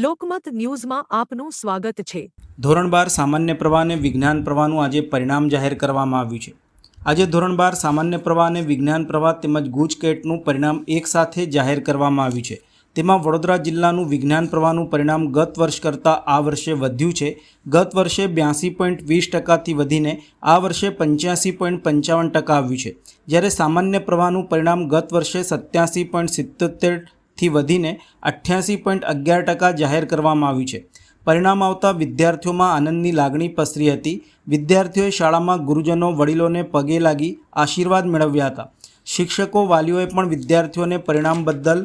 લોકમત ન્યૂઝમાં આપનું સ્વાગત છે। ધોરણ 12 સામાન્ય પ્રવાહ અને વિજ્ઞાન પ્રવાહનું આજે પરિણામ જાહેર કરવામાં આવ્યું છે। આજે ધોરણ 12 સામાન્ય પ્રવાહ અને વિજ્ઞાન પ્રવાહ તેમજ ગુજ કેટનું પરિણામ એકસાથે જાહેર કરવામાં આવ્યું છે। તેમાં વડોદરા જિલ્લાનું વિજ્ઞાન પ્રવાહનું પરિણામ ગત વર્ષ કરતાં આ વર્ષે વધ્યું છે। ગત વર્ષે 82.20% વધીને આ વર્ષે 85.55% આવ્યું છે, જ્યારે સામાન્ય પ્રવાહનું પરિણામ ગત વર્ષે 87.77 થી વધીને 88.11% જાહેર કરવામાં આવ્યું છે। પરિણામ આવતા વિદ્યાર્થીઓમાં આનંદની લાગણી પસરી હતી। વિદ્યાર્થીઓએ શાળામાં ગુરુજનો વડીલોને પગે લાગી આશીર્વાદ મેળવ્યા હતા। શિક્ષકો વાલીઓએ પણ વિદ્યાર્થીઓને પરિણામ બદલ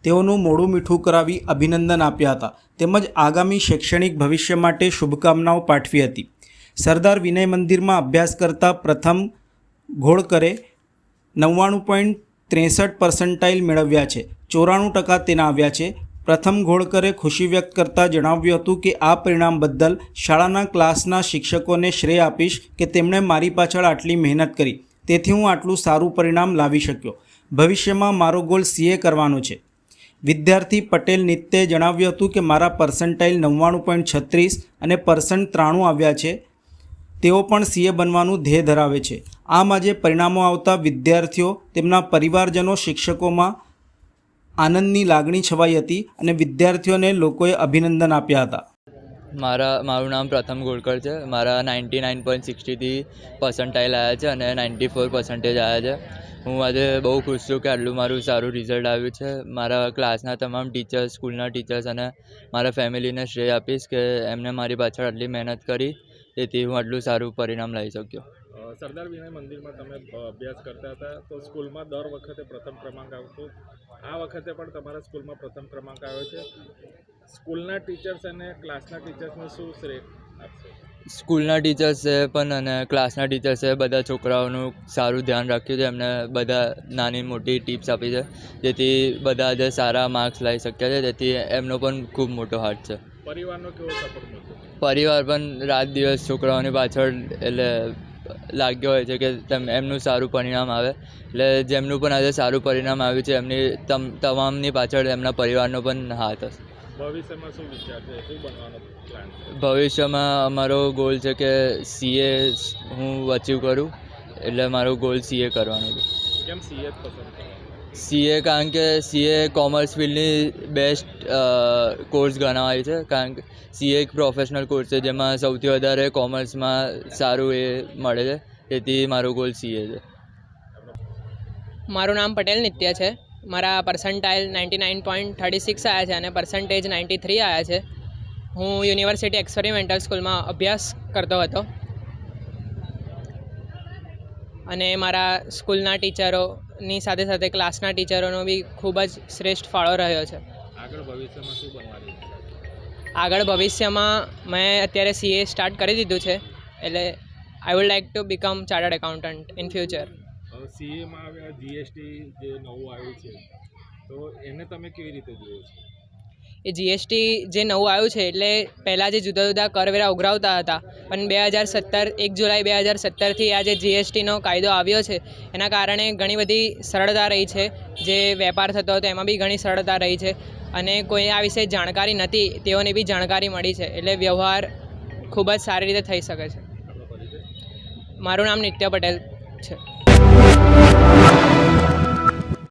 તેઓનું મોઢું મીઠું કરાવી અભિનંદન આપ્યા હતા, તેમજ આગામી શૈક્ષણિક ભવિષ્ય માટે શુભકામનાઓ પાઠવી હતી। સરદાર વિનય મંદિરમાં અભ્યાસ કરતા પ્રથમ ઘોડકરે 99.63% મેળવ્યા છે। 94% તેના આવ્યા છે। પ્રથમ ઘોડકરે ખુશી વ્યક્ત કરતા જણાવ્યું હતું કે આ પરિણામ બદલ શાળાના ક્લાસના શિક્ષકોને શ્રેય આપીશ કે તેમણે મારી પાછળ આટલી મહેનત કરી, તેથી હું આટલું સારું પરિણામ લાવી શક્યો। ભવિષ્યમાં મારો ગોલ CA કરવાનો છે। વિદ્યાર્થી પટેલ નિત્યે જણાવ્યું હતું કે મારા પર્સન્ટાઇલ 99.36 અને % 93 આવ્યા છે। તેઓ પણ CA બનવાનું ધ્યેય ધરાવે છે। આમ આજે પરિણામો આવતા વિદ્યાર્થીઓ, તેમના પરિવારજનો, શિક્ષકોમાં આનંદની લાગણી છવાઈ હતી અને વિદ્યાર્થીઓને લોકોએ અભિનંદન આપ્યા હતા। મારું નામ પ્રથમ ગોળકર છે। મારા 99.60% આવ્યા છે અને 94% આવ્યા છે। હું આજે બહુ ખુશ છું કે આટલું મારું સારું રિઝલ્ટ આવ્યું છે। મારા ક્લાસના તમામ ટીચર્સ, સ્કૂલના ટીચર્સ અને મારા ફેમિલીને શ્રેય આપીશ કે એમને મારી પાછળ આટલી મહેનત કરી, તેથી હું આટલું સારું પરિણામ લાવી શક્યો। સરદાર વિનય મંદિરમાં તમે અભ્યાસ કરતા હતા, તો સ્કૂલમાં દર વખતે પ્રથમ ક્રમાંક આવતો, આ વખતે પણ તમારા સ્કૂલમાં પ્રથમ ક્રમાંક આવ્યો છે। સ્કૂલના ટીચર્સ અને ક્લાસના ટીચર્સને શું શ્રેય આપશો? સ્કૂલના ટીચર્સે પણ અને ક્લાસના ટીચર્સે બધા છોકરાઓનું સારું ધ્યાન રાખ્યું છે। એમને બધા નાની મોટી ટિપ્સ આપી છે, જેથી બધા આજે સારા માર્ક્સ લાવી શક્યા છે। તેથી એમનો પણ ખૂબ મોટો હાથ છે। પરિવારનો કેવો સપોર્ટ મળતો? પરિવાર પણ રાત દિવસ છોકરાઓની પાછળ લાગ્યો હોય છે કે એમનું સારું પરિણામ આવે, એટલે જેમનું પણ આજે સારું પરિણામ આવ્યું છે એમની તમામની પાછળ એમના પરિવારનો પણ હાથ હશે। ભવિષ્યમાં શું વિચાર છે? શું બનવાનો પ્લાન છે? ભવિષ્યમાં અમારો ગોલ છે કે CA હું અચીવ કરું, એટલે મારો ગોલ CA કરવાનો છે। કેમ CA પસંદ કરો? CA કારણ કે CA કોમર્સ ફિલ્ડની બેસ્ટ કોર્સ ગણાવાય છે, કારણ કે CA એક પ્રોફેશનલ કોર્સ છે જેમાં સૌથી વધારે કોમર્સમાં સારું એ મળે છે, તેથી મારો ગોલ CA છે। મારું નામ પટેલ નિત્ય છે। મારા પર્સન્ટાઇલ 99.36 આવ્યા છે અને પર્સન્ટેજ 93 આવ્યા છે। હું યુનિવર્સિટી એક્સપેરિમેન્ટલ સ્કૂલમાં અભ્યાસ કરતો હતો અને મારા સ્કૂલના ટીચરોની સાથે સાથે ક્લાસના ટીચરોનો બી ખૂબ જ શ્રેષ્ઠ ફાળો રહ્યો છે। આગળ ભવિષ્યમાં શું બનવાની ઈચ્છા છે? આગળ ભવિષ્યમાં મેં અત્યારે CA સ્ટાર્ટ કરી દીધું છે, એટલે I would like to become chartered accountant in future. CAમાં આવ્યા GST જે નવું આવ્યું છે, તો એને તમે કેવી રીતે જુઓ છો? એ GST જે નવું આવ્યું છે, એટલે પહેલાં જે જુદા જુદા કરવેરા ઉઘરાવતા હતા, પણ 1 જુલાઈ 2017થી આ જે GSTનો કાયદો આવ્યો છે, એના કારણે ઘણી બધી સરળતા રહી છે। જે વેપાર થતો હતો એમાં બી ઘણી સરળતા રહી છે અને કોઈ આ વિશે જાણકારી નથી તેઓને બી જાણકારી મળી છે, એટલે વ્યવહાર ખૂબ જ સારી રીતે થઈ શકે છે। મારું નામ નિત્ય પટેલ છે।